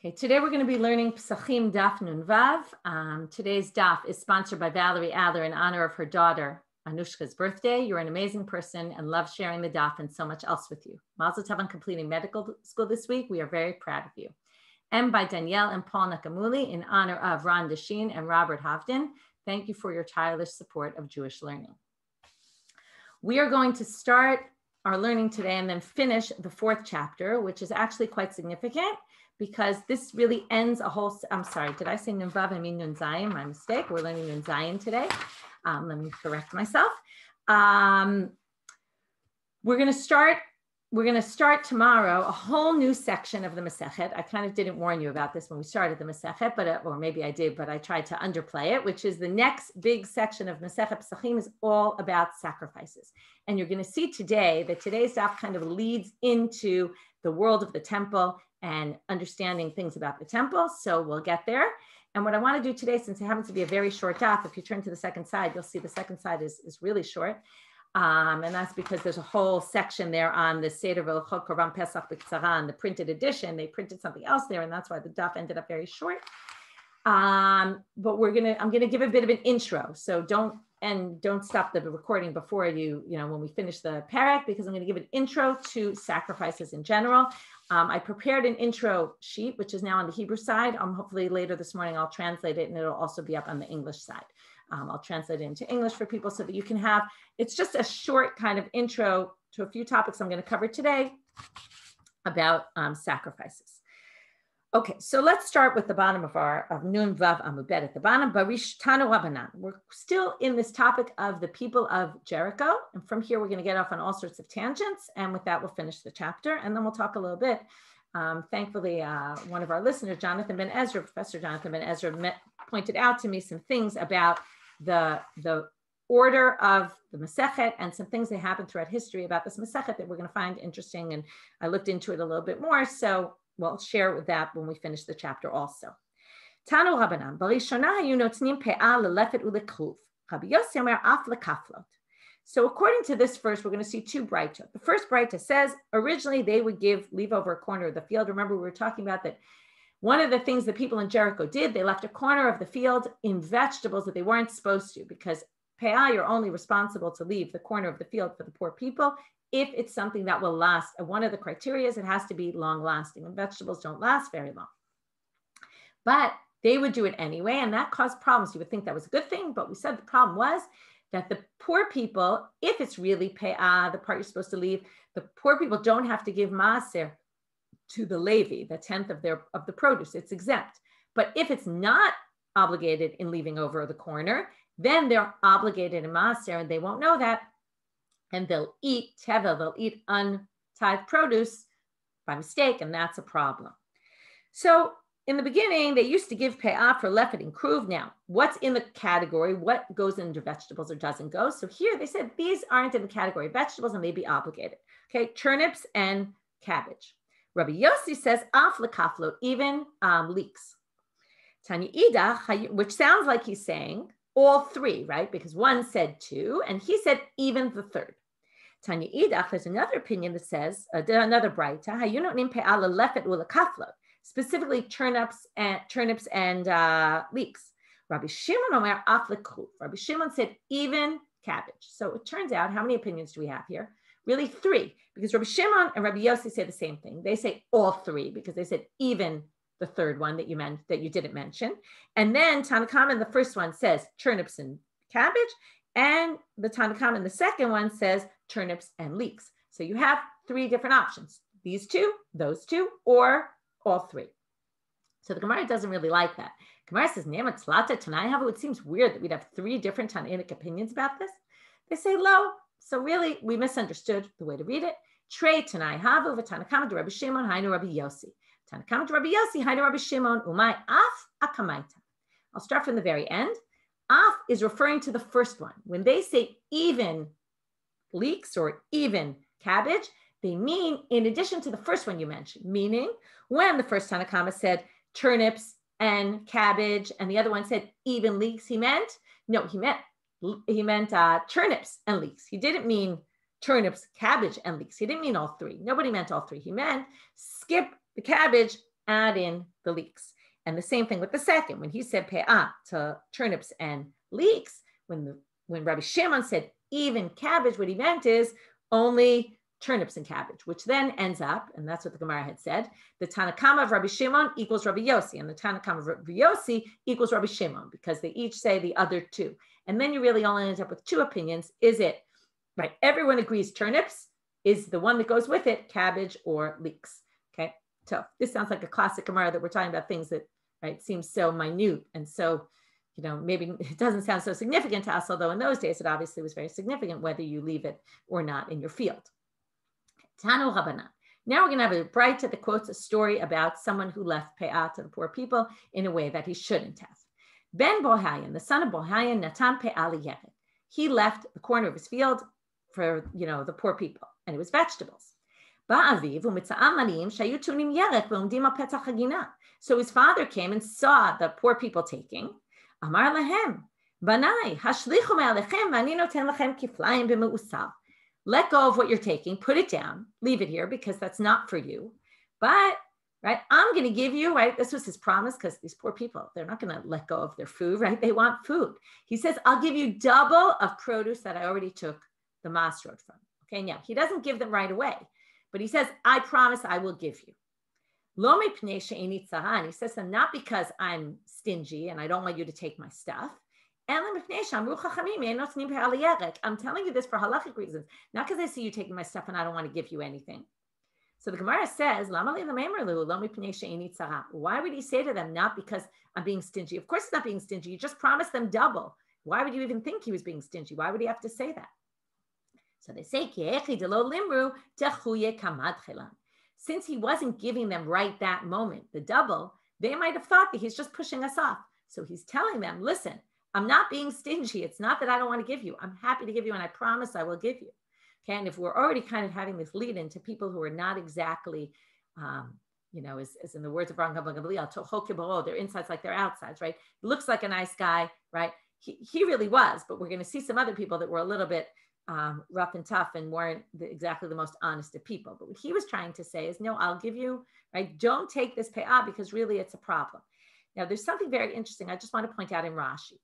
Okay, today we're going to be learning Pesachim Daf Nun Vav. Today's Daf is sponsored by Valerie Adler in honor of her daughter Anushka's birthday. You're an amazing person and love sharing the Daf and so much else with you. Mazel tov on completing medical school this week. We are very proud of you. And by Danielle and Paul Nakamuli in honor of Ron Desheen and Robert Hovden. Thank you for your tireless support of Jewish learning. We are going to start our learning today and then finish the fourth chapter, which is actually quite significant, because this really ends a whole, I'm sorry, did I say Nun Vav? I mean Nun Zayin, my mistake. We're learning Nun Zayin today. Let me correct myself. We're going to start tomorrow a whole new section of the Masechet. I kind of didn't warn you about this when we started the Masechet, but or maybe I did, but I tried to underplay it, which is the next big section of Masechet Pesachim is all about sacrifices. And you're going to see today that today's daf kind of leads into the world of the temple and understanding things about the temple. So we'll get there. And what I want to do today, since it happens to be a very short daf, if you turn to the second side, you'll see the second side is really short. And that's because there's a whole section there on the Seder V'Lochot Korban Pesach B'Ktsara, the printed edition. They printed something else there, and that's why the daf ended up very short. But I'm gonna give a bit of an intro. So don't stop the recording before when we finish the parak, because I'm gonna give an intro to sacrifices in general. I prepared an intro sheet, which is now on the Hebrew side. Hopefully later this morning, I'll translate it and it'll also be up on the English side. I'll translate it into English for people so that you can have, it's just a short kind of intro to a few topics I'm going to cover today about sacrifices. Okay, so let's start with the bottom of Nun Vav Amud Bet at the bottom. Barish Tanu Rabbanan. We're still in this topic of the people of Jericho. And from here, we're going to get off on all sorts of tangents. And with that, we'll finish the chapter. And then we'll talk a little bit. Thankfully, one of our listeners, Jonathan Ben Ezra, Professor Jonathan Ben Ezra, pointed out to me some things about the order of the Masechet and some things that happened throughout history about this Masechet that we're going to find interesting. And I looked into it a little bit more. So we'll share with that when we finish the chapter also. Tanu Rabbanan, Barishona hayu notnim pe'ah lelefet ulekruv. Rabbi Yossi omer af lekaflot. So according to this verse, we're going to see two brighta. The first brighta says originally they would leave over a corner of the field. Remember, we were talking about that. One of the things that people in Jericho did, they left a corner of the field in vegetables that they weren't supposed to, because pe'ah, you're only responsible to leave the corner of the field for the poor people if it's something that will last. And one of the criteria is it has to be long lasting, and vegetables don't last very long. But they would do it anyway, and that caused problems. You would think that was a good thing, but we said the problem was that the poor people, if it's really pe'ah, the part you're supposed to leave, the poor people don't have to give maaser to the Levi, the 10th of the produce. It's exempt. But if it's not obligated in leaving over the corner, then they're obligated in maaser, and they won't know that, and they'll eat tevel, they'll eat untithed produce by mistake, and that's a problem. So in the beginning, they used to give pe'ah for lefet and kruv. Now, what's in the category? What goes into vegetables or doesn't go? So here they said these aren't in the category of vegetables and they'd be obligated. Okay, turnips and cabbage. Rabbi Yossi says af lekaflot, even leeks. Tanya Ida, which sounds like he's saying all three, right? Because one said two, and he said even the third. Tanya Ida, there's another opinion that says another brighta, hayunot pe'ah lelefet ulekaflot, specifically turnips and leeks. Rabbi Shimon omer af lekruv. Rabbi Shimon said even cabbage. So it turns out, how many opinions do we have here? Really three, because Rabbi Shimon and Rabbi Yossi say the same thing. They say all three because they said even the third one that you didn't mention. And then Tanna Kama in the first one says turnips and cabbage, and the Tanna Kama in the second one says turnips and leeks. So you have three different options: these two, those two, or all three. So the Gemara doesn't really like that. Gemara says, it seems weird that we'd have three different Tanaitic opinions about this. They say, lo. So really, we misunderstood the way to read it. Trei Tanai Havu v'Tanna Kama de Rabbi Shimon hainu Rabbi Yossi. Tanna Kama de Rabbi Yossi hainu Rabbi Shimon umay af akamaita. I'll start from the very end. Af is referring to the first one. When they say even leeks or even cabbage, they mean in addition to the first one you mentioned. Meaning, when the first Tanna Kama said turnips and cabbage, and the other one said even leeks, he meant turnips and leeks. He didn't mean turnips, cabbage, and leeks. He didn't mean all three. Nobody meant all three. He meant skip the cabbage add in the leeks. And the same thing with the second, when he said pe'ah to turnips and leeks, when Rabbi Shimon said even cabbage, what he meant is only turnips and cabbage, which then ends up, and that's what the Gemara had said, the Tanakama of Rabbi Shimon equals Rabbi Yossi, and the Tanakama of Rabbi Yossi equals Rabbi Shimon, because they each say the other two. And then you really only end up with two opinions. Is it, right, everyone agrees turnips is the one that goes with it, cabbage or leeks, okay? So this sounds like a classic Gemara that we're talking about things that, right, seems so minute and so, you know, maybe it doesn't sound so significant to us, although in those days it obviously was very significant whether you leave it or not in your field. Tanu Rabbanit. Now we're going to have a braita that quotes a story about someone who left pe'ah to the poor people in a way that he shouldn't have. Ben Bohayan, the son of Bohayan, Natan pe'ah liyeret. He left the corner of his field for, you know, the poor people, and it was vegetables. So his father came and saw the poor people taking. Amar lahem, banai, hashlichu me'alechem, v'ani noten lachem kiflayim b'me'usal. Let go of what you're taking, put it down, leave it here because that's not for you. But, right, I'm going to give you, right, this was his promise because these poor people, they're not going to let go of their food, right? They want food. He says, I'll give you double of produce that I already took the masrot from. Okay, now he doesn't give them right away, but he says, I promise I will give you. Lo mipnei she'eni tzaran. He says, not because I'm stingy and I don't want you to take my stuff. I'm telling you this for halachic reasons, not because I see you taking my stuff and I don't want to give you anything. So the Gemara says, why would he say to them, not because I'm being stingy? Of course, it's not being stingy. You just promised them double. Why would you even think he was being stingy? Why would he have to say that? So they say, since he wasn't giving them right that moment, the double, they might have thought that he's just pushing us off. So he's telling them, listen, I'm not being stingy. It's not that I don't want to give you. I'm happy to give you, and I promise I will give you. Okay, and if we're already kind of having this lead into people who are not exactly, you know, as in the words of Rabban Gamliel, their insides like their outsides, right? He looks like a nice guy, right? He really was, but we're going to see some other people that were a little bit rough and tough and weren't exactly the most honest of people. But what he was trying to say is, no, I'll give you, right? Don't take this pe'ah because really it's a problem. Now, there's something very interesting I just want to point out in Rashi.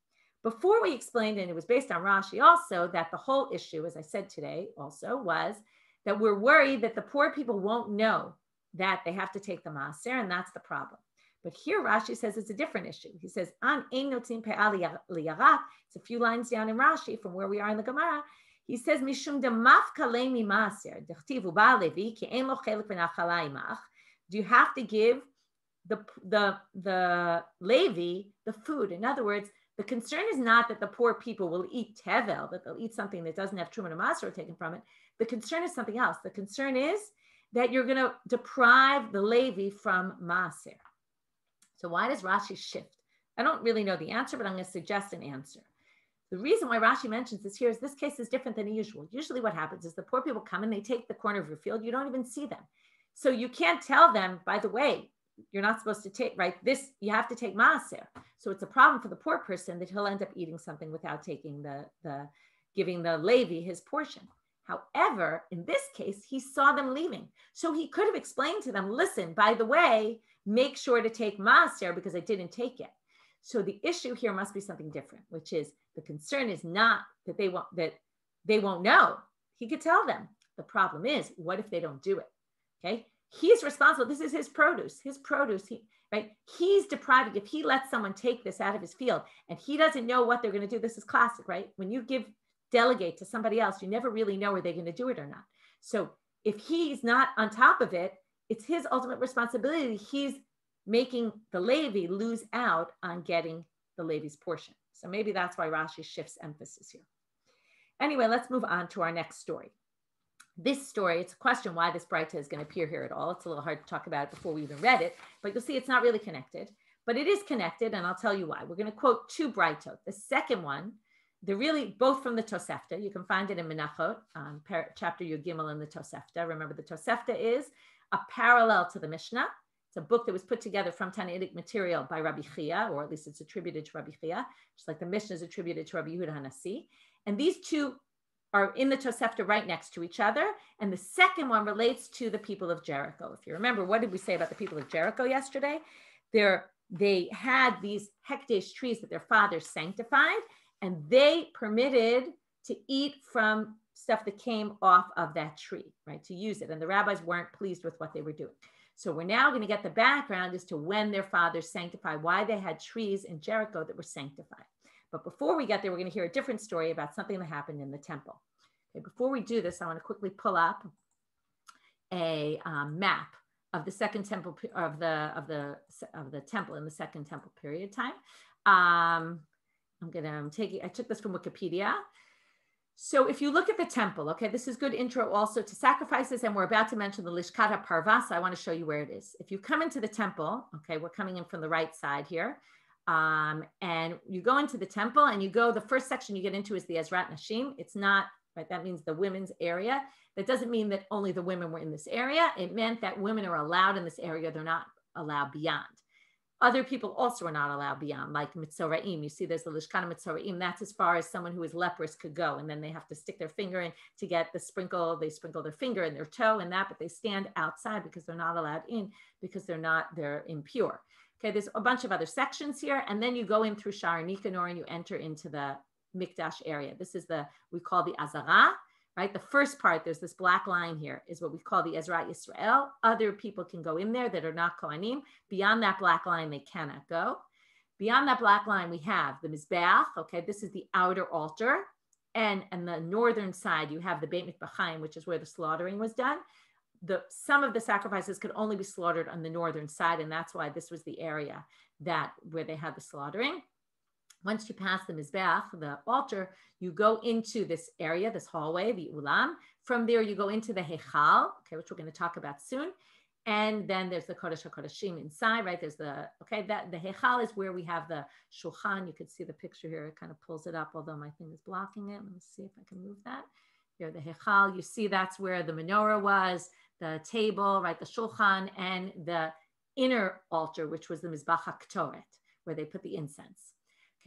Before we explained, and it was based on Rashi also, that the whole issue, as I said today also, was that we're worried that the poor people won't know that they have to take the maaser, and that's the problem. But here Rashi says it's a different issue. He says, An ein notzin pe'ah liyarat. It's a few lines down in Rashi from where we are in the Gemara. He says, Mishum demafka le'mi maaser, dechtivu ba'alevi, ki ein lo chelik v'nachala imach. Do you have to give the Levi the food? In other words, the concern is not that the poor people will eat tevel, that they'll eat something that doesn't have truma and masor taken from it. The concern is something else. The concern is that you're going to deprive the Levi from maser. So why does Rashi shift? I don't really know the answer, but I'm going to suggest an answer. The reason why Rashi mentions this here is this case is different than usual. Usually what happens is the poor people come and they take the corner of your field. You don't even see them. So you can't tell them, by the way, you're not supposed to take, right? This, you have to take maaser. So it's a problem for the poor person that he'll end up eating something without taking giving the Levi his portion. However, in this case, he saw them leaving. So he could have explained to them, listen, by the way, make sure to take maaser because I didn't take it. So the issue here must be something different, which is the concern is not that they won't know. He could tell them. The problem is, what if they don't do it? Okay. He's responsible. This is his produce. Right? He's depriving. If he lets someone take this out of his field and he doesn't know what they're going to do, this is classic, right? When you delegate to somebody else, you never really know are they going to do it or not. So if he's not on top of it, it's his ultimate responsibility. He's making the Levi lose out on getting the Levi's portion. So maybe that's why Rashi shifts emphasis here. Anyway, let's move on to our next story. This story, it's a question why this braita is going to appear here at all. It's a little hard to talk about it before we even read it, but you'll see it's not really connected, but it is connected, and I'll tell you why. We're going to quote two braitot. The second one, they're really both from the Tosefta. You can find it in Menachot, chapter Yud Gimel in the Tosefta. Remember, the Tosefta is a parallel to the Mishnah. It's a book that was put together from Tannaitic material by Rabbi Chia, or at least it's attributed to Rabbi Chia, just like the Mishnah is attributed to Rabbi Yehuda HaNasi. And these two are in the Tosefta right next to each other. And the second one relates to the people of Jericho. If you remember, what did we say about the people of Jericho yesterday? They had these hekdesh trees that their fathers sanctified, and they permitted to eat from stuff that came off of that tree, right, to use it. And the rabbis weren't pleased with what they were doing. So we're now going to get the background as to when their fathers sanctified, why they had trees in Jericho that were sanctified. But before we get there, we're going to hear a different story about something that happened in the temple. Okay, before we do this, I want to quickly pull up a map of the second temple of the temple in the second temple period time. I took this from Wikipedia. So if you look at the temple, okay, this is good intro also to sacrifices, and we're about to mention the Lishkat HaParvah, so I want to show you where it is. If you come into the temple, okay, we're coming in from the right side here, and you go into the temple, and you go, the first section you get into is the Ezrat Nashim. It's not, right, that means the women's area. That doesn't mean that only the women were in this area. It meant that women are allowed in this area. They're not allowed beyond. Other people also are not allowed beyond, like Mitzoraim. You see there's the Lishkan Mitzoraim. That's as far as someone who is leprous could go. And then they have to stick their finger in to get the sprinkle. They sprinkle their finger and their toe and that, but they stand outside because they're not allowed in because they're impure. Okay, there's a bunch of other sections here. And then you go in through Sha'ar Nikanor and you enter into the Mikdash area. This is we call the Azara. Right? The first part, there's this black line here, is what we call the Ezrat Yisrael. Other people can go in there that are not Kohanim. Beyond that black line, they cannot go. Beyond that black line, we have the Mizbeach. Okay, this is the outer altar. And on the northern side, you have the Beit Mikbachayim, which is where the slaughtering was done. Some of the sacrifices could only be slaughtered on the northern side, and that's why this was the area where they had the slaughtering. Once you pass the Mizbeach, the altar, you go into this area, this hallway, the Ulam. From there, you go into the Heichal, okay, which we're going to talk about soon. And then there's the Kodesh HaKodeshim inside, right? There's the Heichal is where we have the Shulchan. You could see the picture here. It kind of pulls it up, although my thing is blocking it. Let me see if I can move that. Here, the Heichal, you see that's where the menorah was, the table, right? The Shulchan, and the inner altar, which was the Mizbach HaKtoret, where they put the incense.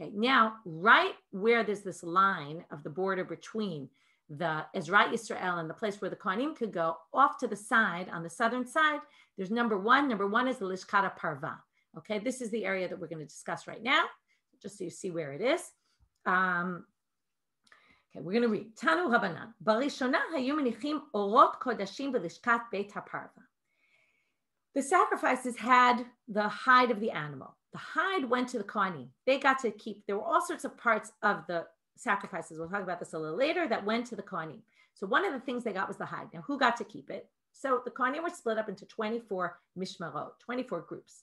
Okay, now, right where there's this line of the border between the Ezrat Yisrael and the place where the Kohanim could go, off to the side, on the southern side, there's number one. Number one is the Lishkat HaParvah. Okay, this is the area that we're going to discuss right now, just so you see where it is. Okay, we're going to read. Tanu Rabbanan. Barishona hayu menichim orot kodashim b'lishkat Beit HaParvah. The sacrifices had the hide of the animal. The hide went to the Kohanim. They got to keep, there were all sorts of parts of the sacrifices, we'll talk about this a little later, that went to the Kohanim. So one of the things they got was the hide. Now, who got to keep it? So the Kohanim were split up into 24 mishmarot, 24 groups.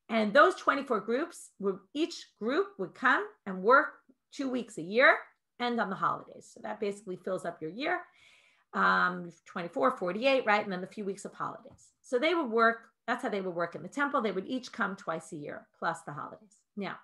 And those 24 groups, each group would come and work 2 weeks a year and on the holidays. So that basically fills up your year, 24, 48, right? And then the few weeks of holidays. So they would work. That's how they would work in the temple. They would each come twice a year, plus the holidays. Now,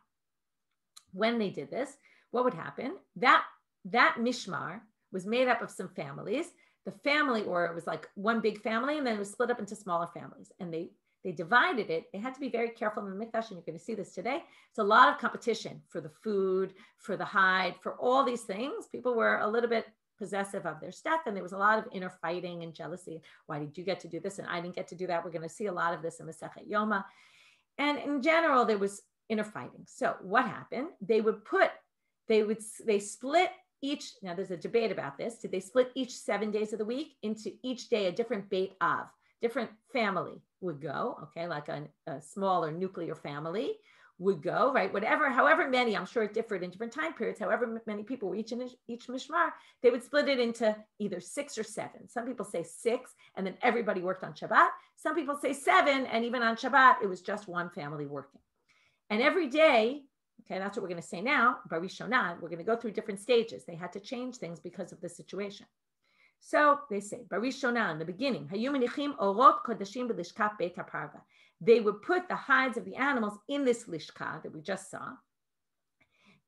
when they did this, what would happen? That mishmar was made up of some families. The family, or it was like one big family, and then it was split up into smaller families. And they divided it. They had to be very careful in the Mikdash, and you're going to see this today. It's a lot of competition for the food, for the hide, for all these things. People were a little bit possessive of their stuff, and there was a lot of inner fighting and jealousy. Why did you get to do this and I didn't get to do that? We're going to see a lot of this in Masechet Yoma. And in general, there was inner fighting. So what happened? They split each, now there's a debate about this, did they split each 7 days of the week into each day a different Beit Av, different family would go, okay, like a smaller nuclear family would go, right? However many, I'm sure it differed in different time periods, however many people were each in each mishmar, they would split it into either 6 or 7. Some people say 6, and then everybody worked on Shabbat. Some people say 7, and even on Shabbat, it was just one family working. And every day, okay, that's what we're going to say now, Barishonah, we're going to go through different stages. They had to change things because of the situation. So they say, Barishonah, in the beginning, hayu menichim orot kodashim b'lishkat Beit HaParvah. They would put the hides of the animals in this lishka that we just saw.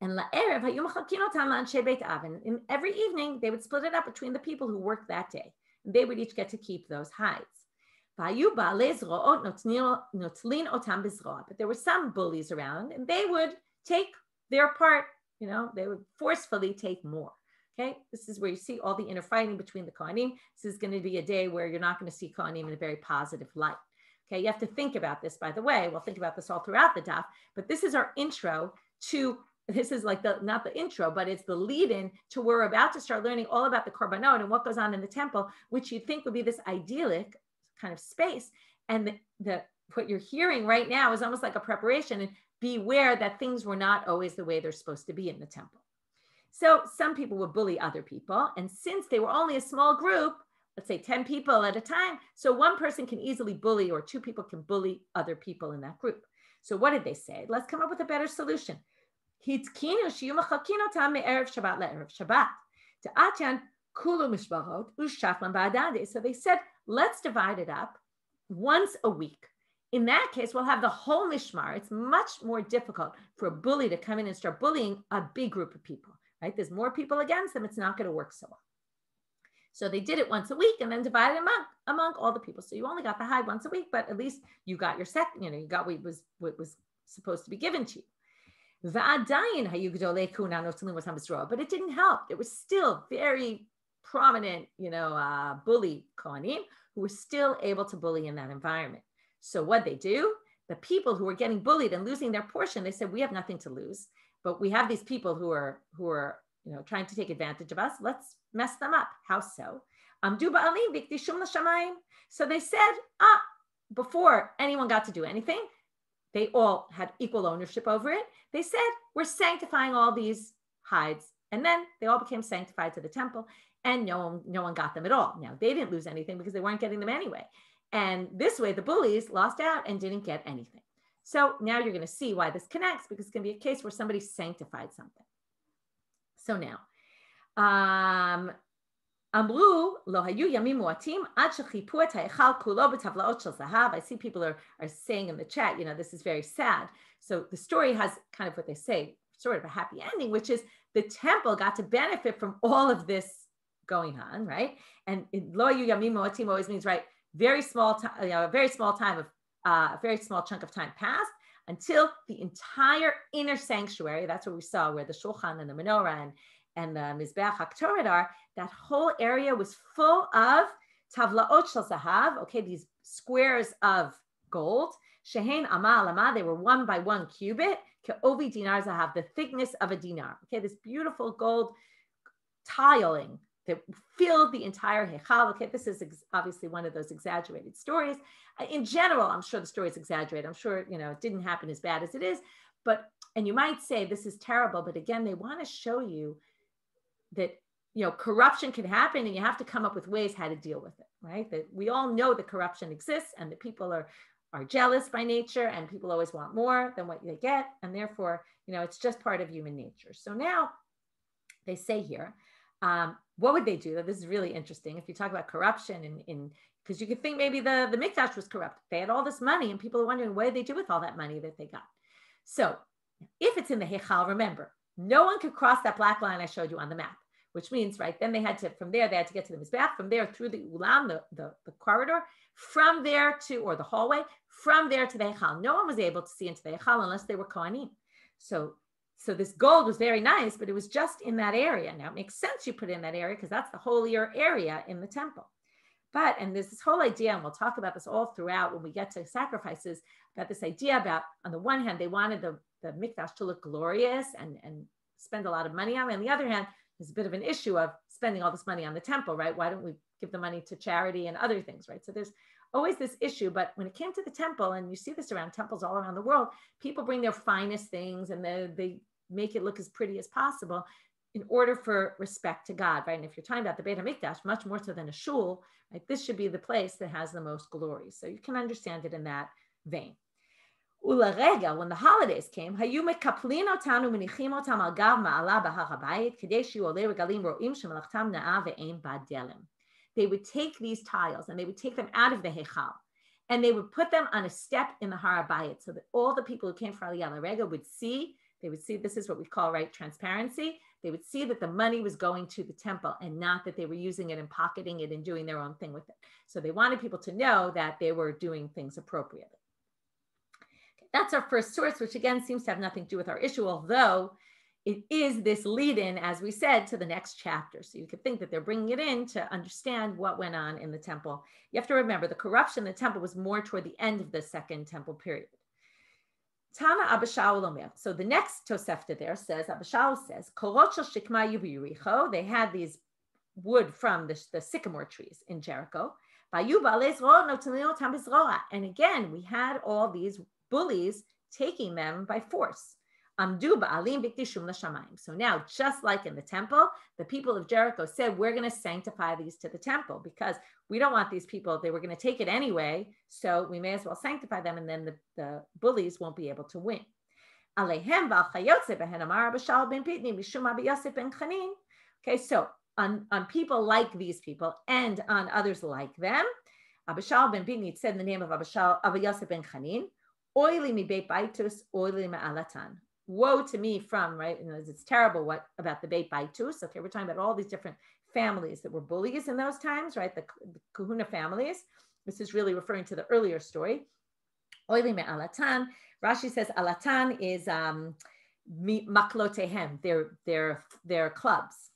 And la'erev hayu mechakin otam la'anshe Beit Av. And every evening, they would split it up between the people who worked that day. And they would each get to keep those hides. But there were some bullies around, and they would take their part, they would forcefully take more. Okay, this is where you see all the inner fighting between the Kohanim. This is going to be a day where you're not going to see Kohanim in a very positive light. Okay, you have to think about this, by the way. We'll think about this all throughout the daf, but this is our intro to, this is like not the intro, but it's the lead-in to where we're about to start learning all about the Korbanot and what goes on in the temple, which you'd think would be this idyllic kind of space. And what you're hearing right now is almost like a preparation, and beware that things were not always the way they're supposed to be in the temple. So some people would bully other people. And since they were only a small group, let's say 10 people at a time, so one person can easily bully, or two people can bully other people in that group. So what did they say? Let's come up with a better solution. So they said, let's divide it up once a week. In that case, we'll have the whole mishmar. It's much more difficult for a bully to come in and start bullying a big group of people, right? There's more people against them. It's not going to work so well. So they did it once a week and then divided among all the people. So you only got the hide once a week, but at least you got your second, you got what was supposed to be given to you. But it didn't help. There was still very prominent, bully Kohanim who were still able to bully in that environment. So what they do, the people who were getting bullied and losing their portion, they said, we have nothing to lose, but we have these people who are trying to take advantage of us. Let's mess them up. How so? So they said, before anyone got to do anything, they all had equal ownership over it. They said, we're sanctifying all these hides. And then they all became sanctified to the temple, and no one got them at all. Now, they didn't lose anything because they weren't getting them anyway. And this way, the bullies lost out and didn't get anything. So now you're going to see why this connects, because it's going to be a case where somebody sanctified something. So now, I see people are saying in the chat, this is very sad. So the story has kind of what they say, sort of a happy ending, which is the temple got to benefit from all of this going on, right? And lo hayu yamim moatim always means, right, very small time, a very small chunk of time passed until the entire inner sanctuary, that's what we saw, where the shulchan and the menorah and the mizbeach haktoret are, that whole area was full of tavlaot shel zahav, okay, these squares of gold, shehein amal lama, they were 1 by 1 cubit, ke'ovi dinar zahav, the thickness of a dinar, okay, this beautiful gold tiling that filled the entire Hechal. Okay, this is obviously one of those exaggerated stories. In general, I'm sure the story is exaggerated. I'm sure, it didn't happen as bad as it is, and you might say this is terrible, but again, they want to show you that, corruption can happen and you have to come up with ways how to deal with it, right? That we all know that corruption exists and that people are jealous by nature and people always want more than what they get. And therefore, it's just part of human nature. So now they say here, what would they do? This is really interesting. If you talk about corruption because you could think maybe the mikdash was corrupt. They had all this money and people are wondering, what did they do with all that money that they got? So if it's in the Hechal, remember, no one could cross that black line I showed you on the map, which means, right, then they had to get to the Mizbeach, from there through the Ulam, the corridor, from there to, or the hallway, from there to the Hechal. No one was able to see into the Hechal unless they were Kohanim. So this gold was very nice, but it was just in that area. Now it makes sense you put it in that area because that's the holier area in the temple. And there's this whole idea, and we'll talk about this all throughout when we get to sacrifices, about this idea about, on the one hand, they wanted the mikdash to look glorious and spend a lot of money on it. On the other hand, there's a bit of an issue of spending all this money on the temple, right? Why don't we give the money to charity and other things, right? So there's always this issue, but when it came to the temple, and you see this around temples all around the world, people bring their finest things and they make it look as pretty as possible in order for respect to God, right? And if you're talking about the Beit HaMikdash, much more so than a shul, right? This should be the place that has the most glory. So you can understand it in that vein. When the holidays came, they would take these tiles and they would take them out of the Hechal and they would put them on a step in the Har HaBayit so that all the people who came for Aliyah L'Rega would see, this is what we call, right, transparency. They would see that the money was going to the temple and not that they were using it and pocketing it and doing their own thing with it. So they wanted people to know that they were doing things appropriately. Okay, that's our first source, which again seems to have nothing to do with our issue, although it is this lead-in, as we said, to the next chapter. So you could think that they're bringing it in to understand what went on in the temple. You have to remember the corruption in the temple was more toward the end of the second temple period. Tana Abba Shaul Omer. So the next Tosefta there says, Abba Shaul says, Korot shel shikma yu b'Yericho. They had these wood from the sycamore trees in Jericho. And again, we had all these bullies taking them by force. So now, just like in the temple, the people of Jericho said, we're going to sanctify these to the temple because we don't want these people, they were going to take it anyway, so we may as well sanctify them, and then the bullies won't be able to win. Okay, so on people like these people and on others like them, Abba Shaul ben Pitney said in the name of Abba Yosef ben Chanin, Oili mi beit baitus, oili ma'alatan. Woe to me from, right? It's terrible what about the Beit Baitus. Okay, we're talking about all these different families that were bullies in those times, right? The Kahuna families. This is really referring to the earlier story. Oili me alatan. Rashi says alatan is maklotehem, their clubs.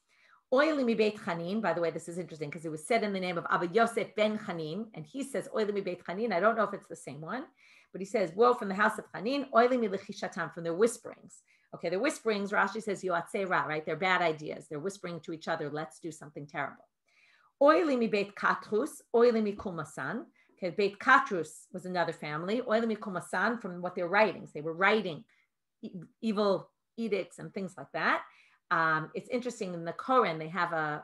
Oili mi Beit Chanin. By the way, this is interesting because it was said in the name of Abba Yosef ben Chanin, and he says Oili mi Beit Chanin. I don't know if it's the same one. But he says, woe from the house of Hanin, oili mi lechishatam, from their whisperings. Okay, their whisperings, Rashi says, yoatzei ra, right? They're bad ideas. They're whispering to each other, let's do something terrible. Oili mi beit katrus, oili mi kulmasan. Okay, Beit Katrus was another family. Oili mi kulmasan, from what their writings. They were writing evil edicts and things like that. It's interesting, in the Koran, they have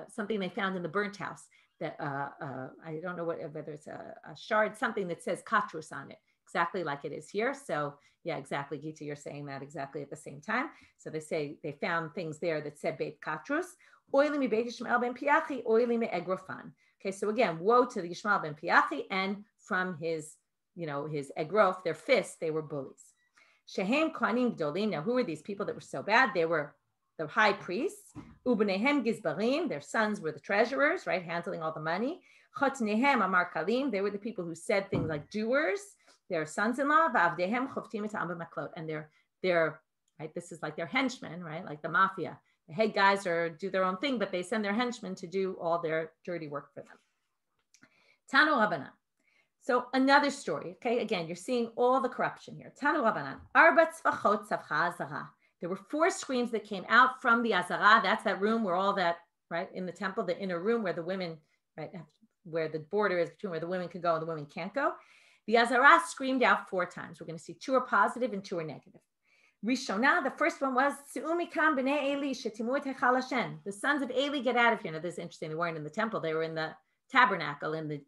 something they found in the burnt house that I don't know whether it's a shard, something that says Katrus on it. Exactly like it is here. So yeah, exactly, Gita, you're saying that exactly at the same time. So they say they found things there that said Beit Katrus, oili mi Beit Yishmael ben Piachi, oili mi Egrofan. Okay, so again, woe to the Yishmael ben Piachi, and from his Egrof, their fists, they were bullies. Shehem Kohanim Gdolim. Now, who were these people that were so bad? They were the high priests. Ubenehem Gizbarim, their sons were the treasurers, right, handling all the money. Chotnehem Amar Kalim, they were the people who said things like doers. Their sons-in-law, and they're right. This is like their henchmen, right? Like the mafia. The head guys do their own thing, but they send their henchmen to do all their dirty work for them. Tanu Rabbanan. So another story. Okay, again, you're seeing all the corruption here. Tanu Rabbanan. Arba tzvachot tzavcha azara. There were 4 screams that came out from the azara. That's that room where all that, right, in the temple, the inner room where the women, right, where the border is between where the women can go and the women can't go. The Azara screamed out 4 times. We're going to see 2 are positive and 2 are negative. Rishonah, the first one was, the sons of Eli, get out of here. Now, this is interesting. They weren't in the temple. They were in the tabernacle in the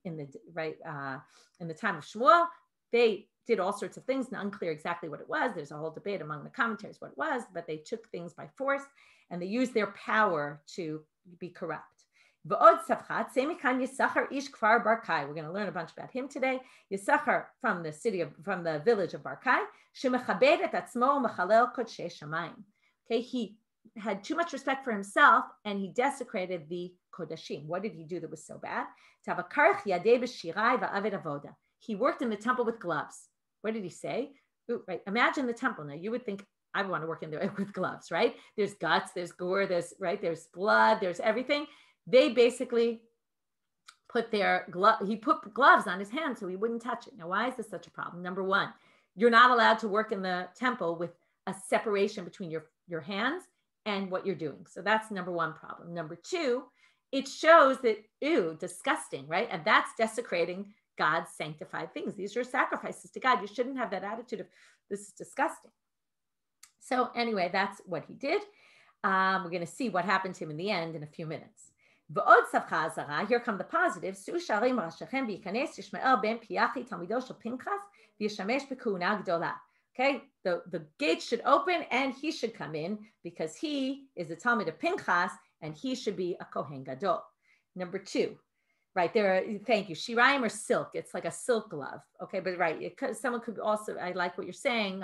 time of Shmuel. They did all sorts of things, and unclear exactly what it was. There's a whole debate among the commentaries what it was, but they took things by force, and they used their power to be corrupt. We're going to learn a bunch about him today. Yisachar from the village of Barkai. Okay, he had too much respect for himself and he desecrated the Kodashim. What did he do that was so bad? He worked in the temple with gloves. What did he say? Ooh, right. Imagine the temple. Now you would think, I want to work in there with gloves, right? There's guts, there's gore, there's blood, there's everything. They basically put he put gloves on his hands so he wouldn't touch it. Now, why is this such a problem? Number one, you're not allowed to work in the temple with a separation between your hands and what you're doing. So that's number one problem. Number two, it shows that, ew, disgusting, right? And that's desecrating God's sanctified things. These are sacrifices to God. You shouldn't have that attitude of, this is disgusting. So anyway, that's what he did. We're going to see what happened to him in the end in a few minutes. Here come the positives. Okay, the gate should open and he should come in because he is the Talmid of Pinchas and he should be a Kohen Gadol. Number 2, right there. Thank you. Shirayim or silk. It's like a silk glove. Okay, but right, someone could also. I like what you're saying.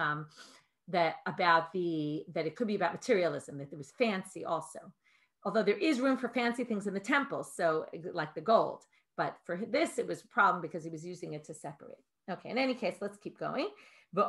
That it could be about materialism. That it was fancy also. Although there is room for fancy things in the temple, so like the gold. But for this, it was a problem because he was using it to separate. Okay, in any case, let's keep going. Some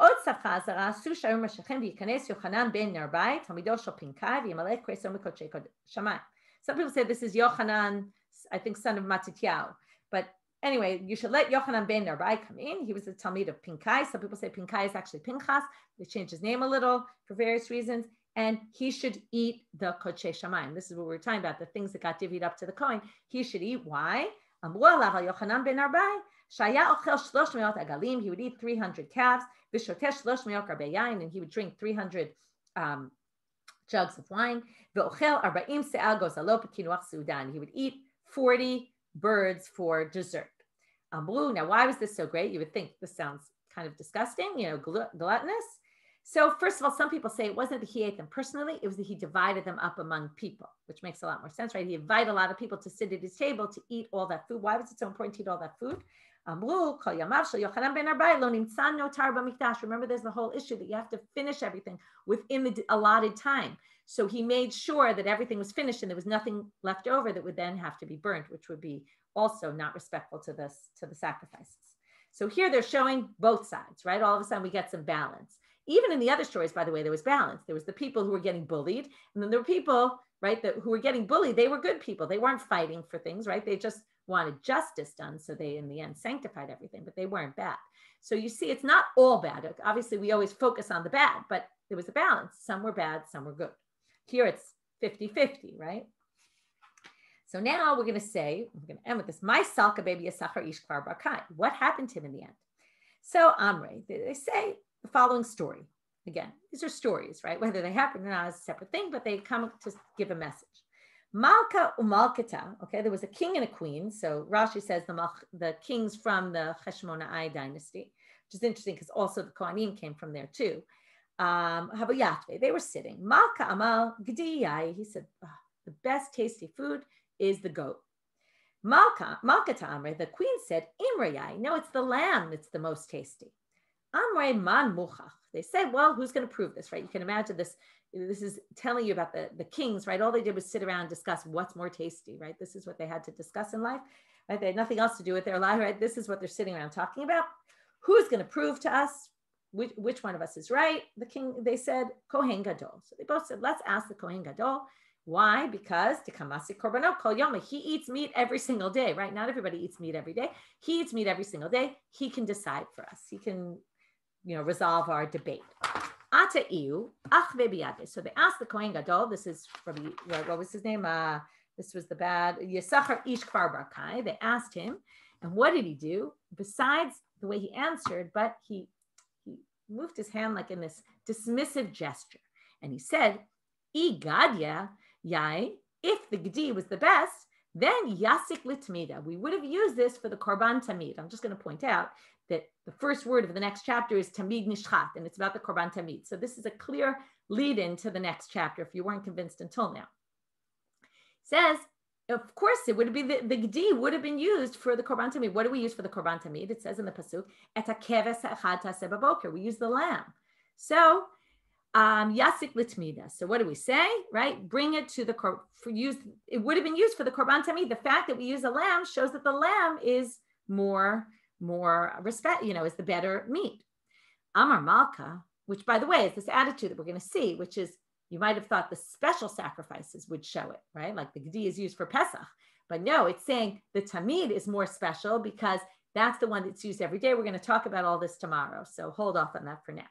people say this is Yochanan, I think, son of Matityahu. But anyway, you should let Yochanan ben Narbai come in. He was a Talmid of Pinkai. Some people say Pinkai is actually Pinchas. They changed his name a little for various reasons. And he should eat the Kodshei Shamayim. This is what we're talking about, the things that got divvied up to the Kohen. He should eat. Why? Yochanan ben Narbai. He would eat 300 calves, and he would drink 300 jugs of wine. He would eat 40 birds for dessert. Now, why was this so great? You would think this sounds kind of disgusting, gluttonous. So first of all, some people say it wasn't that he ate them personally, it was that he divided them up among people, which makes a lot more sense, right? He invited a lot of people to sit at his table to eat all that food. Why was it so important to eat all that food? Remember, there's the whole issue that you have to finish everything within the allotted time. So he made sure that everything was finished and there was nothing left over that would then have to be burnt, which would be also not respectful to the sacrifices. So here they're showing both sides, right? All of a sudden we get some balance. Even in the other stories, by the way, there was balance. There was the people who were getting bullied, and then there were people, right, who were getting bullied. They were good people. They weren't fighting for things, right? They just wanted justice done, so they, in the end, sanctified everything, but they weren't bad. So you see, it's not all bad. Obviously, we always focus on the bad, but there was a balance. Some were bad, some were good. Here it's 50-50, right? So now we're going to end with this. My salka baby Yisachar ish kvar barkai. What happened to him in the end? So Amrei, they say the following story. Again, these are stories, right? Whether they happen or not is a separate thing, but they come to give a message. Malka umalkata, okay, there was a king and a queen. So Rashi says the kings from the Hashmonai dynasty, which is interesting because also the Kohanim came from there too. Habayatve, they were sitting. Malka amal gdiyai, he said, the best tasty food is the goat. Malka Amre, the queen said, Imrayai, no, it's the lamb that's the most tasty. Amre man muchach. They said, well, who's going to prove this, right? You can imagine this. This is telling you about the kings, right? All they did was sit around and discuss what's more tasty, right? This is what they had to discuss in life, right? They had nothing else to do with their life, right? This is what they're sitting around talking about. Who's going to prove to us which one of us is right? The king, they said, Kohen Gadol. So they both said, let's ask the Kohen Gadol. Why? Because Tikamasi Korbanot Kol Yoma, he eats meat every single day, right? Not everybody eats meat every day. He eats meat every single day. He can decide for us. He can, resolve our debate. Ata iu ach bebiyade. So they asked the Kohen Gadol. This is from what was his name? This was the bad Yisachar ish kvar barkai. They asked him, and what did he do? Besides the way he answered, but he moved his hand like in this dismissive gesture, and he said, "Igadya yai." If the gedi was the best, then yasik litmida. We would have used this for the korban tamid. I'm just going to point out that the first word of the next chapter is tamid nishchat, and it's about the korban tamid. So this is a clear lead-in to the next chapter. If you weren't convinced until now, it says, of course, it would be the gedi would have been used for the korban tamid. What do we use for the korban tamid? It says in the pasuk, "Et hakeves echad taseh baboker." We use the lamb. So yasik litmida. So what do we say? Right? Bring it to the use. It would have been used for the korban tamid. The fact that we use a lamb shows that the lamb is more respect. Is the better meat. Amar Malka, which by the way is this attitude that we're going to see, which is you might have thought the special sacrifices would show it, right? Like the gedi is used for Pesach, but no, it's saying the tamid is more special because that's the one that's used every day. We're going to talk about all this tomorrow, so hold off on that for now.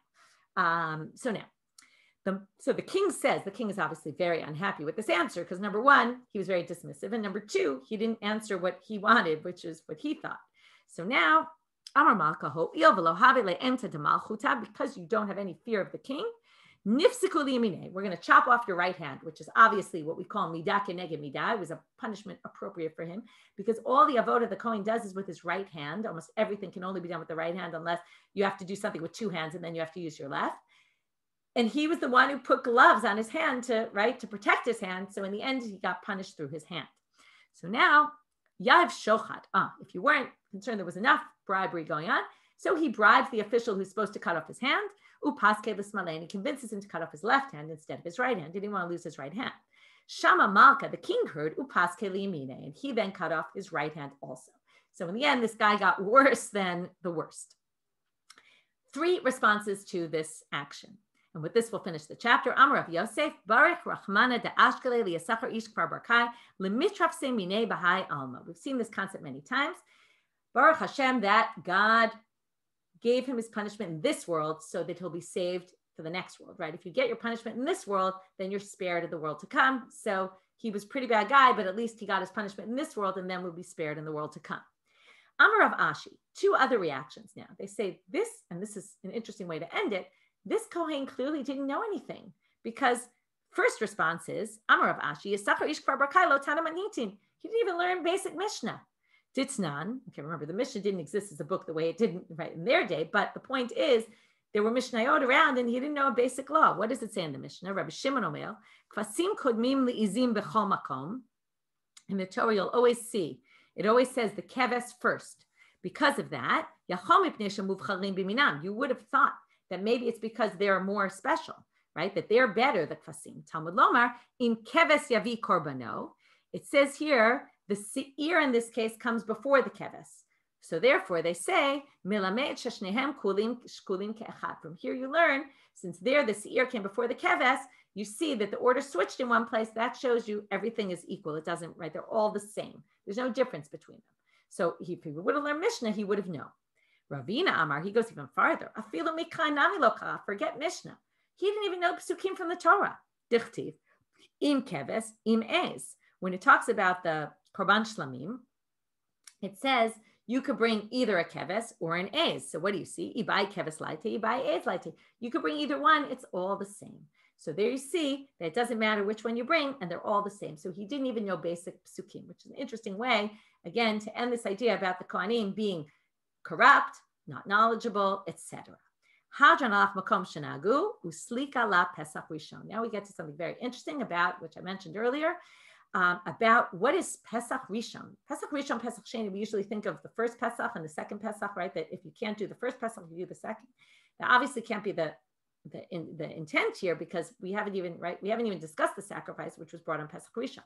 So the king says, the king is obviously very unhappy with this answer because number one, he was very dismissive, and number two, he didn't answer what he wanted, which is what he thought. So now, Amar Malkaho, because you don't have any fear of the king, nifsiku liyamine, we're going to chop off your right hand, which is obviously what we call midah keneged midah. It was a punishment appropriate for him because all the avodah the Kohen does is with his right hand. Almost everything can only be done with the right hand unless you have to do something with two hands and then you have to use your left. And he was the one who put gloves on his hand to protect his hand. So in the end, he got punished through his hand. So now, Yav Shochat. If you weren't concerned there was enough bribery going on, so he bribes the official who's supposed to cut off his hand. Upaske l'smalein. He convinces him to cut off his left hand instead of his right hand. He didn't want to lose his right hand. Shama Malka, the king heard, upaske liyamine, and he then cut off his right hand also. So in the end, this guy got worse than the worst. 3 responses to this action. And with this, we'll finish the chapter. Amar Rav Yosef, Baruch Rachmana de Ashkele liyasachar ish kfar barkai lemitrafse minei bahai alma. We've seen this concept many times. Baruch Hashem, that God gave him his punishment in this world so that he'll be saved for the next world, right? If you get your punishment in this world, then you're spared of the world to come. So he was a pretty bad guy, but at least he got his punishment in this world and then will be spared in the world to come. Amar Rav Ashi, 2 other reactions now. They say this, and this is an interesting way to end it, this Kohen clearly didn't know anything, because first response is, Amar Rav Ashi, Yisachar ish kfar barkai lo tana manitin. He didn't even learn basic Mishnah. Ditznan, okay, remember the Mishnah didn't exist as a book the way it didn't right in their day, but the point is, there were Mishnayot around and he didn't know a basic law. What does it say in the Mishnah? Rabbi Shimon Omer, Kvasim kodmim li'izim b'chol makom. In the Torah, you'll always see, it always says the keves first. Because of that, you would have thought that maybe it's because they're more special, right? That they're better, the kvasim. Talmud Lomar, in keves yavi korbanot. It says here, the seir in this case comes before the keves. So therefore they say, Milamed sheshnehem kulim shkulim ke'echad. From here you learn, since there the seir came before the keves, you see that the order switched in one place. That shows you everything is equal. It doesn't, right? They're all the same. There's no difference between them. So if he would have learned Mishnah, he would have known. Ravina Amar, he goes even farther. Afilu mikra nami loka, forget Mishnah. He didn't even know psukim from the Torah. Dichtiv, im keves, im ez. When it talks about the korban shlamim, it says you could bring either a keves or an ez. So what do you see? Ibai keves laite, ibai ez laite. You could bring either one. It's all the same. So there you see that it doesn't matter which one you bring, and they're all the same. So he didn't even know basic psukim, which is an interesting way, again, to end this idea about the Kohanim being corrupt, not knowledgeable, etc. Now we get to something very interesting about, which I mentioned earlier, about what is Pesach Rishon. Pesach Rishon, Pesach Sheni, we usually think of the first Pesach and the second Pesach, right? That if you can't do the first Pesach, you do the second. That obviously can't be the intent here, because we haven't even discussed the sacrifice, which was brought on Pesach Rishon.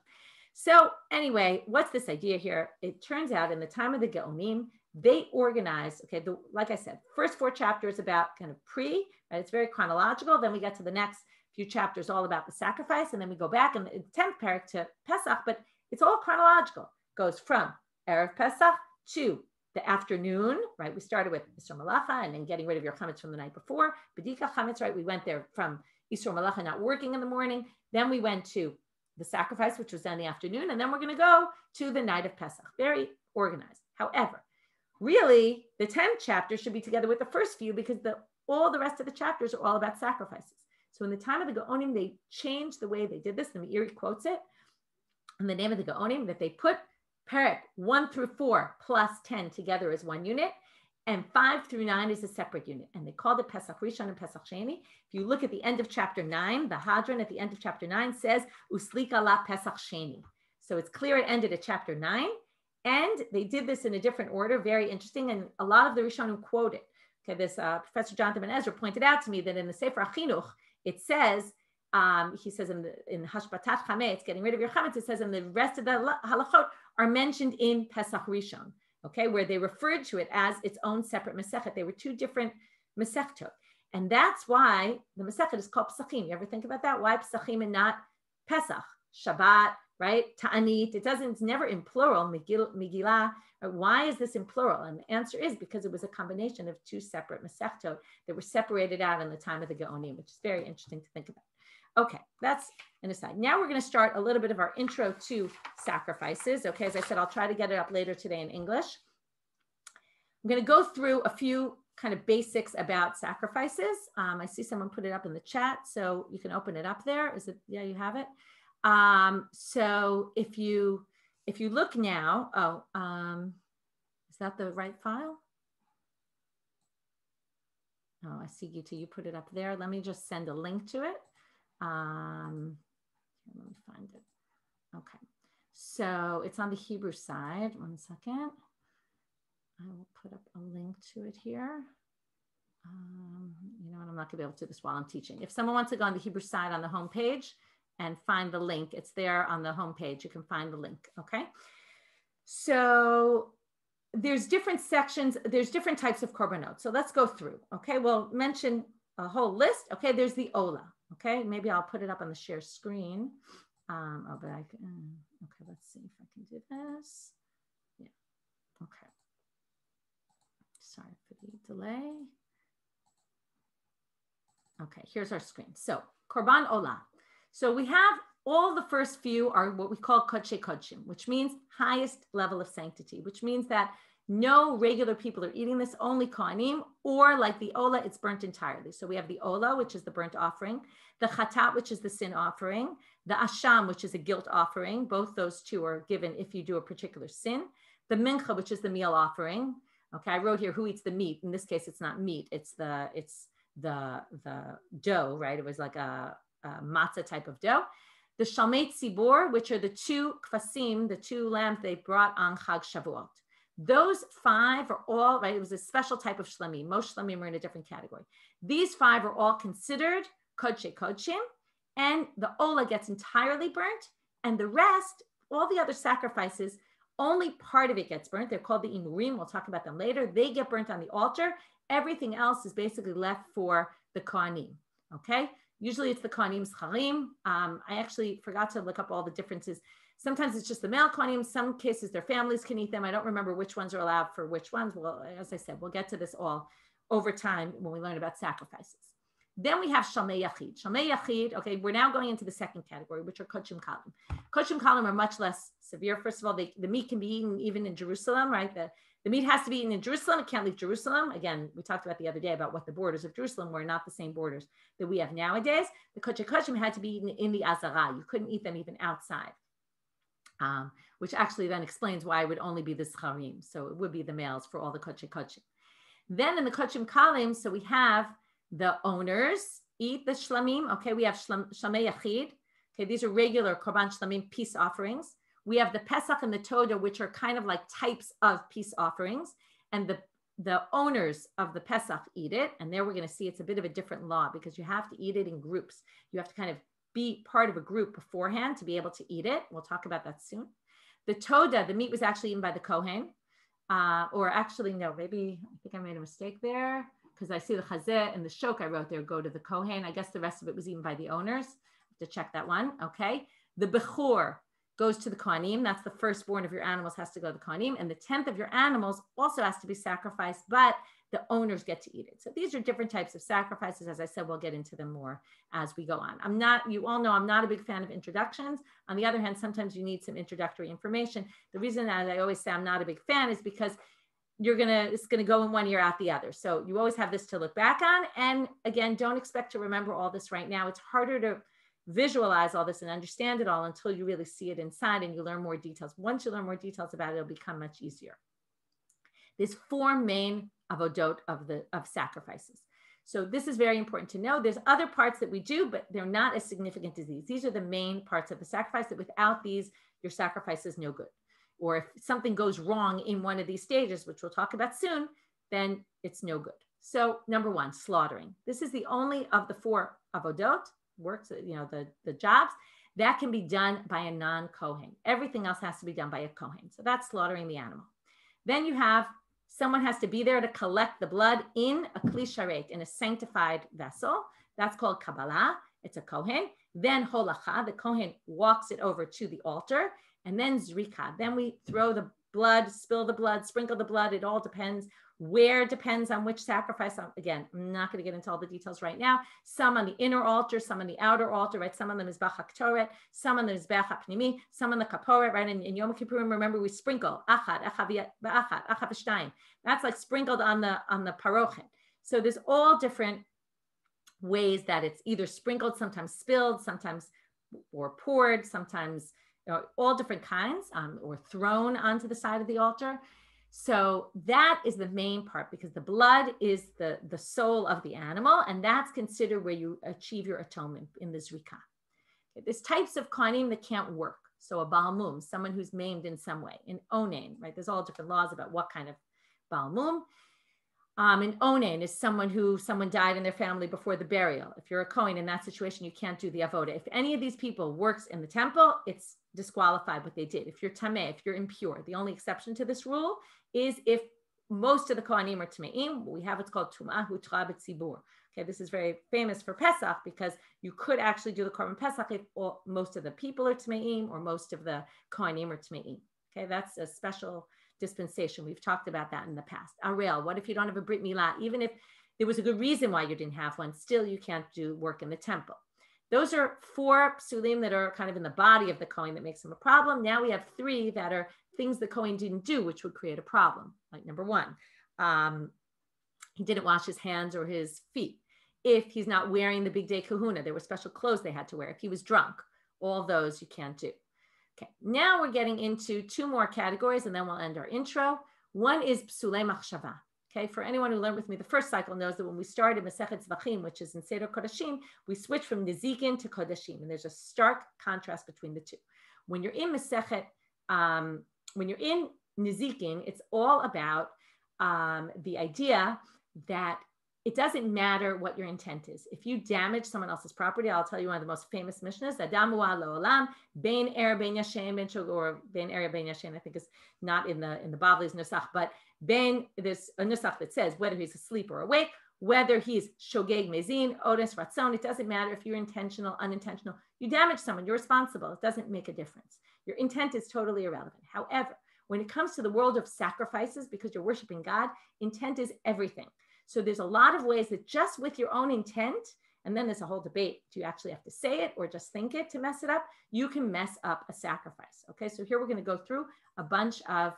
So anyway, what's this idea here? It turns out in the time of the Geonim, they organized, okay, like I said, first 4 chapters about kind of right? It's very chronological. Then we get to the next few chapters all about the sacrifice. And then we go back in the 10th parak to Pesach, but it's all chronological. It goes from Erev Pesach to the afternoon, right? We started with Isur Malacha and then getting rid of your chametz from the night before. Bedika chametz, right? We went there from Isur Malacha, not working in the morning. Then we went to the sacrifice, which was done in the afternoon. And then we're going to go to the night of Pesach. Very organized. However, really, the 10th chapter should be together with the first few, because all the rest of the chapters are all about sacrifices. So in the time of the Gaonim, they changed the way they did this. The Meiri quotes it in the name of the Gaonim, that they put Perek 1 through 4 plus 10 together as one unit, and 5 through 9 is a separate unit. And they called it Pesach Rishon and Pesach Sheni. If you look at the end of chapter 9, the Hadron at the end of chapter 9 says, Uslika la Pesach Sheni. So it's clear it ended at chapter 9. And they did this in a different order, very interesting. And a lot of the Rishonim quote it. Okay, this Professor Jonathan Ben Ezra pointed out to me that in the Sefer HaChinuch, it says, he says in Hashbatat Chametz, getting rid of your chametz, it says, and the rest of the halachot are mentioned in Pesach Rishon, okay, where they referred to it as its own separate Masechet. They were 2 different Masechtot. And that's why the Masechet is called Pesachim. You ever think about that? Why Pesachim and not Pesach? Shabbat, right? Ta'anit. It's never in plural, Megillah. Why is this in plural? And the answer is because it was a combination of 2 separate Masechtot that were separated out in the time of the Gaonim, which is very interesting to think about. Okay, that's an aside. Now we're going to start a little bit of our intro to sacrifices. Okay, as I said, I'll try to get it up later today in English. I'm going to go through a few kind of basics about sacrifices. I see someone put it up in the chat, so you can open it up there. Is it? Yeah, you have it. So if you look now, is that the right file? Oh, I see you put it up there. Let me just send a link to it. Let me find it. Okay, so it's on the Hebrew side. 1 second. I will put up a link to it here. You know what? I'm not going to be able to do this while I'm teaching. If someone wants to go on the Hebrew side on the home page and find the link, it's there on the home page. You can find the link. Okay. So there's different sections, there's different types of korbanot. So let's go through. Okay, we'll mention a whole list. Okay, there's the ola. Okay, maybe I'll put it up on the share screen. But I can, okay, let's see if I can do this. Yeah, okay. Sorry for the delay. Okay, here's our screen. So korban ola. So we have all the first few are what we call kodshe kodshim, which means highest level of sanctity, which means that no regular people are eating this, only kohanim, or like the ola, it's burnt entirely. So we have the ola, which is the burnt offering, the chatat, which is the sin offering, the asham, which is a guilt offering. Both those two are given if you do a particular sin. The mincha, which is the meal offering. Okay, I wrote here who eats the meat. In this case, it's not meat. It's the dough, right? It was like a matzah type of dough. The shalmei tzibor, which are the two kvasim, the two lambs they brought on Chag Shavuot. Those five are all, right? It was a special type of shlamim. Most shlamim are in a different category. These five are all considered kodshe kodshim, and the ola gets entirely burnt, and the rest, all the other sacrifices, only part of it gets burnt. They're called the imurim. We'll talk about them later. They get burnt on the altar. Everything else is basically left for the kohanim. Okay. Usually it's the kohanim scharim. I actually forgot to look up all the differences. Sometimes it's just the male kohanim. Some cases their families can eat them. I don't remember which ones are allowed for which ones. Well, as I said, we'll get to this all over time when we learn about sacrifices. Then we have shalmei yachid. Shalmei yachid, okay, we're now going into the second category, which are kodshim kalim. Kodshim kalim are much less severe. First of all, the meat can be eaten even in Jerusalem, right? The meat has to be eaten in Jerusalem. It can't leave Jerusalem. Again, we talked about the other day about what the borders of Jerusalem were, not the same borders that we have nowadays. The kodshe kodshim had to be eaten in the azara. You couldn't eat them even outside, which actually then explains why it would only be the scharim. So it would be the males for all the kodshe kodshim. Then in the kodshim kalim, so we have the owners eat the shlamim. Okay, we have shalmei yachid. Okay, these are regular korban shlamim peace offerings. We have the Pesach and the Toda, which are kind of like types of peace offerings. And the owners of the Pesach eat it. And there we're going to see it's a bit of a different law because you have to eat it in groups. You have to kind of be part of a group beforehand to be able to eat it. We'll talk about that soon. The Toda, the meat was actually eaten by the Kohen. Or actually, no, maybe I think I made a mistake there because I see the Chazeh and the Shok I wrote there go to the Kohen. I guess the rest of it was eaten by the owners. I have to check that one. Okay. The Bechor goes to the kohanim. That's the firstborn of your animals has to go to the kohanim. And the 10th of your animals also has to be sacrificed, but the owners get to eat it. So these are different types of sacrifices. As I said, we'll get into them more as we go on. You all know I'm not a big fan of introductions. On the other hand, sometimes you need some introductory information. The reason that I always say I'm not a big fan is because it's going to go in one ear out the other. So you always have this to look back on. And again, don't expect to remember all this right now. It's harder to visualize all this and understand it all until you really see it inside and you learn more details. Once you learn more details about it, it'll become much easier. There's four main avodot of sacrifices. So this is very important to know. There's other parts that we do, but they're not as significant as these. These are the main parts of the sacrifice that without these, your sacrifice is no good. Or if something goes wrong in one of these stages, which we'll talk about soon, then it's no good. So number one, slaughtering. This is the only of the four avodot, works, the jobs that can be done by a non-Kohen. Everything else has to be done by a Kohen. So that's slaughtering the animal. Then you have someone has to be there to collect the blood in a kli sharet, in a sanctified vessel. That's called Kabbalah. It's a Kohen. Then holacha, the Kohen walks it over to the altar. And then zrika. Then we throw the blood, spill the blood, sprinkle the blood. It all depends. Where depends on which sacrifice. Again, I'm not going to get into all the details right now. Some on the inner altar, some on the outer altar, right? Some on the Mizbach HaKtoret, some on the Mizbach HaPnimi, some on the Kaporet, right? In Yom Kippurim, remember we sprinkle achad v'shtayim. That's like sprinkled on the parochet. So there's all different ways that it's either sprinkled, sometimes spilled, sometimes or poured, sometimes all different kinds, or thrown onto the side of the altar. So that is the main part because the blood is the soul of the animal, and that's considered where you achieve your atonement in the zrika. Okay, there's types of kohanim that can't work. So a baal mum, someone who's maimed in some way, an onen, right? There's all different laws about what kind of baal mum. An onen is someone died in their family before the burial. If you're a Kohen in that situation, you can't do the avoda. If any of these people works in the temple, it's disqualified what they did. If you're tameh, if you're impure, the only exception to this rule is if most of the Kohanim are tameim. We have what's called tumah hutra b'tzibur. Okay, this is very famous for Pesach because you could actually do the Korban Pesach if most of the people are tameim or most of the Kohanim are tameim. Okay, that's a special dispensation. We've talked about that in the past. Ariel, what if you don't have a Brit Milah? Even if there was a good reason why you didn't have one, still you can't do work in the temple. Those are 4 psulim that are kind of in the body of the Kohen that makes them a problem. Now we have 3 that are things the Kohen didn't do, which would create a problem. Like number 1, he didn't wash his hands or his feet. If he's not wearing the big day kahuna, there were special clothes they had to wear. If he was drunk, all those you can't do. Okay, now we're getting into 2 more categories and then we'll end our intro. One is psulei machshava. Okay, for anyone who learned with me the first cycle knows that when we started Masechet Zvachim, which is in Seder Kodashim, we switched from Nizikin to Kodashim, and there's a stark contrast between the 2. When you're in Masechet, when you're in Nizikin, it's all about the idea that it doesn't matter what your intent is. If you damage someone else's property, I'll tell you one of the most famous Mishnahs, Adamu lo-olam, bein er bein yashem, or bein er bein yashem, I think is not in the Bavli's Nusach, but bein, there's a Nusach that says whether he's asleep or awake, whether he's shogeg mezin, odes ratzon, it doesn't matter if you're intentional, unintentional. You damage someone, you're responsible. It doesn't make a difference. Your intent is totally irrelevant. However, when it comes to the world of sacrifices, because you're worshiping God, intent is everything. So there's a lot of ways that just with your own intent, and then there's a whole debate, do you actually have to say it or just think it to mess it up? You can mess up a sacrifice. Okay, so here we're going to go through a bunch of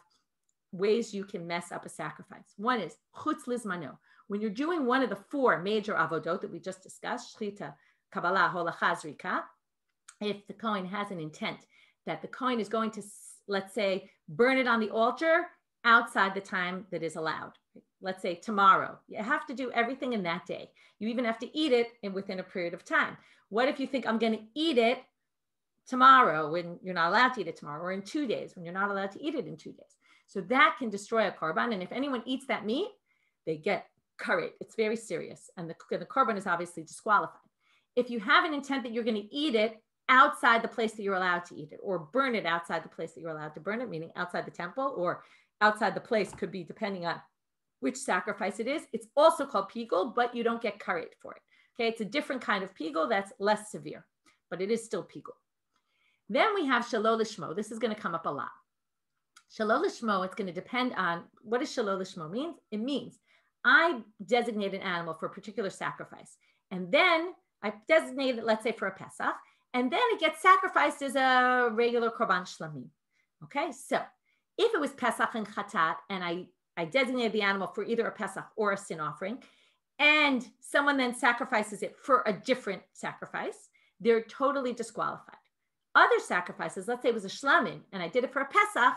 ways you can mess up a sacrifice. One is chutz lizmano. When you're doing one of the 4 major avodot that we just discussed, shchita, kabbalah, holacha, zrika, if the Kohen has an intent that the Kohen is going to, let's say, burn it on the altar outside the time that is allowed. Let's say tomorrow, you have to do everything in that day. You even have to eat it within a period of time. What if you think I'm going to eat it tomorrow when you're not allowed to eat it tomorrow, or in 2 days when you're not allowed to eat it in 2 days? So that can destroy a korban. And if anyone eats that meat, they get karet. It's very serious. And the korban is obviously disqualified. If you have an intent that you're going to eat it outside the place that you're allowed to eat it, or burn it outside the place that you're allowed to burn it, meaning outside the temple, or outside the place, could be depending on which sacrifice it is. It's also called pigul, but you don't get karet for it. Okay, it's a different kind of pigul that's less severe, but it is still pigul. Then we have shalol lishmo. This is going to come up a lot. Shalol lishmo, it's going to depend on, what does shalol lishmo mean? It means I designate an animal for a particular sacrifice, and then I designate it, let's say, for a Pesach, and then it gets sacrificed as a regular korban shlamim. Okay, so if it was Pesach and chatat, and I designated the animal for either a Pesach or a sin offering, and someone then sacrifices it for a different sacrifice, they're totally disqualified. Other sacrifices, let's say it was a shlamim, and I did it for a Pesach,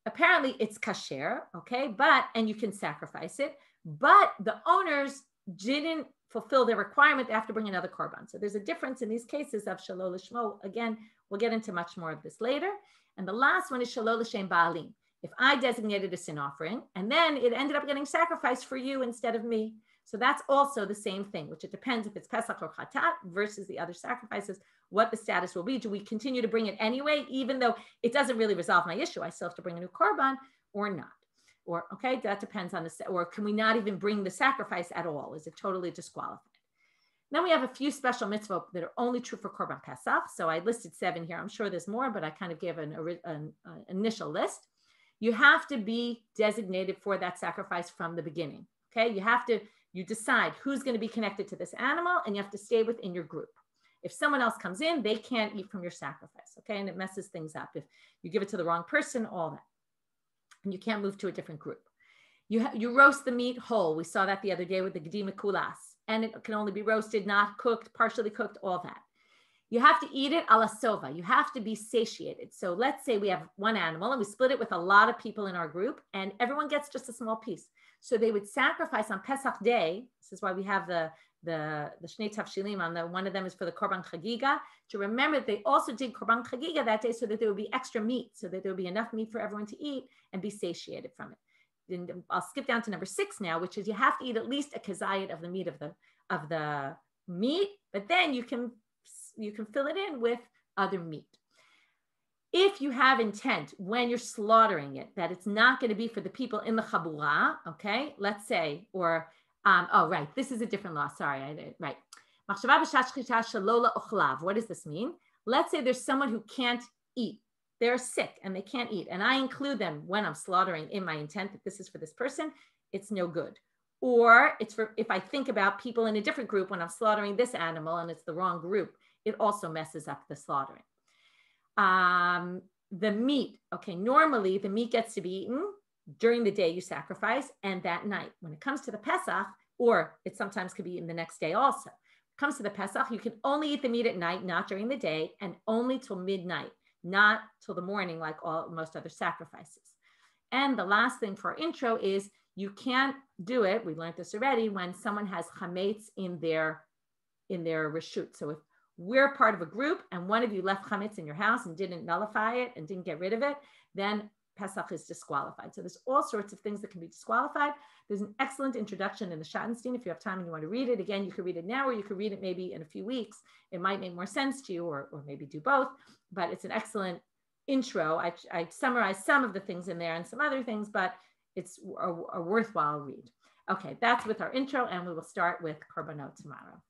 apparently it's kasher, okay, and you can sacrifice it, but the owners didn't fulfill their requirement. They have to bring another korban. So there's a difference in these cases of shalol lishmo. Again, we'll get into much more of this later. And the last one is shalol l'shem ba'alim. If I designated a sin offering and then it ended up getting sacrificed for you instead of me. So that's also the same thing, which it depends if it's Pesach or Chatat versus the other sacrifices, what the status will be. Do we continue to bring it anyway, even though it doesn't really resolve my issue? I still have to bring a new korban or not. Or, okay, that depends on or can we not even bring the sacrifice at all? Is it totally disqualified? Then we have a few special mitzvot that are only true for Korban Pesach. So I listed 7 here. I'm sure there's more, but I kind of gave an initial list. You have to be designated for that sacrifice from the beginning. Okay, you decide who's going to be connected to this animal, and you have to stay within your group. If someone else comes in, they can't eat from your sacrifice. Okay, and it messes things up. If you give it to the wrong person, all that. And you can't move to a different group. You roast the meat whole. We saw that the other day with the gedima kulas. And it can only be roasted, not cooked, partially cooked, all that. You have to eat it a la sova. You have to be satiated. So let's say we have one animal and we split it with a lot of people in our group and everyone gets just a small piece. So they would sacrifice on Pesach day. This is why we have the Shnei Tavshilim on the, one of them is for the Korban Chagiga, to remember that they also did Korban Chagiga that day so that there would be extra meat, so that there would be enough meat for everyone to eat and be satiated from it. I'll skip down to number 6 now, which is you have to eat at least a kazayit of the meat of the meat, but then you can fill it in with other meat. If you have intent when you're slaughtering it that it's not going to be for the people in the chabura, okay, let's say, or oh right, this is a different law. Sorry, I did right. What does this mean? Let's say there's someone who can't eat. They're sick and they can't eat, and I include them when I'm slaughtering in my intent that this is for this person. It's no good. Or it's for, if I think about people in a different group when I'm slaughtering this animal and it's the wrong group, it also messes up the slaughtering. The meat, okay, normally the meat gets to be eaten during the day you sacrifice and that night. When it comes to the Pesach, or it sometimes could be eaten the next day also. When it comes to the Pesach, you can only eat the meat at night, not during the day, and only till midnight, not till the morning like most other sacrifices. And the last thing for our intro is you can't do it, we learned this already, when someone has chametz in their reshut. So if we're part of a group and one of you left chametz in your house and didn't nullify it and didn't get rid of it, then Pesach is disqualified. So there's all sorts of things that can be disqualified. There's an excellent introduction in the Schattenstein. If you have time and you want to read it, again, you can read it now or you can read it maybe in a few weeks. It might make more sense to you or maybe do both, but it's an excellent intro. I summarized some of the things in there and some other things, but it's a worthwhile read. Okay, that's with our intro, and we will start with Korbanot tomorrow.